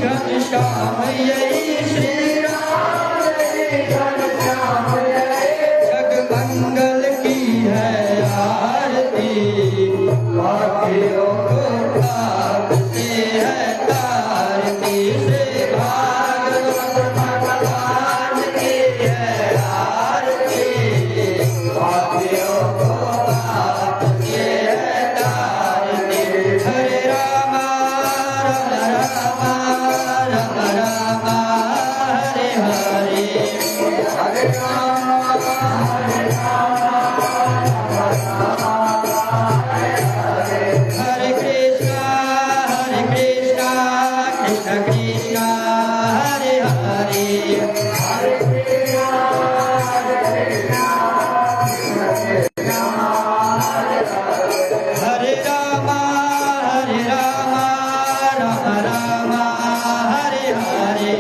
घनश्याम यही श्री राम जय घनश्याम जग मंगल की है आरती पापियों को पाप से है तारती से भागवत भगवान की है आरती पापियों को पाप से है तारती हरे राम राम राम राम हरे हरे हरे राम हरे कृष्णा कृष्ण कृष्ण हरे हरे हरे हरे राम राम राम हरे हरे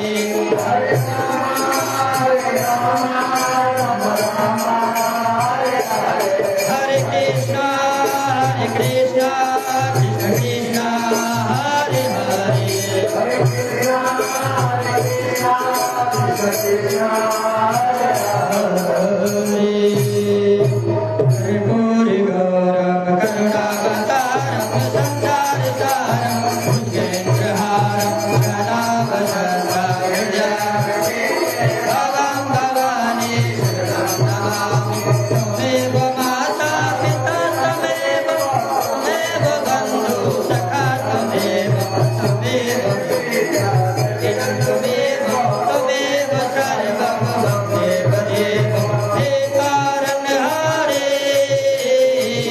हरे कृष्णा कृष्ण कृष्ण हरे हरे हरे गौरव करुणावतारम संसार सारम भुजगेन्द्रहारम भवां भवानी शरणं नमामि त्वमेव माता पिता त्वमेव बन्धु सखा त्वमेव त्वमेव सर्वं त्वमेव देव हे कारणहारे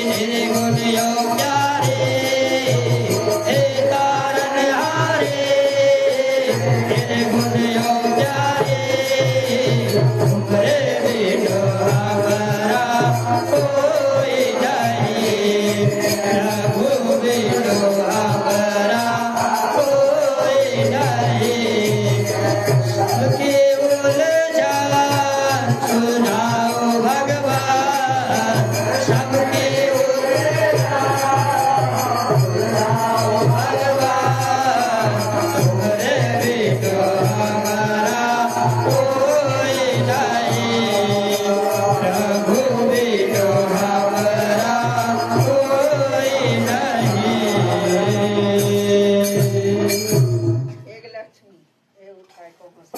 निर्गुण योग्यारे हे तारणहारे निर्गुण योग्यारे तुमरे बिनु हमारा कोई नहीं प्रभु बिनु हमारा कोई नहीं सबके उलझन सुनाओ भगवान सबके भगवान तुम्हारे बिनु हमारा कोई नहीं प्रभु बिनु हमारा कोई नहीं एक लक्ष्मी ये उठाए को मस्त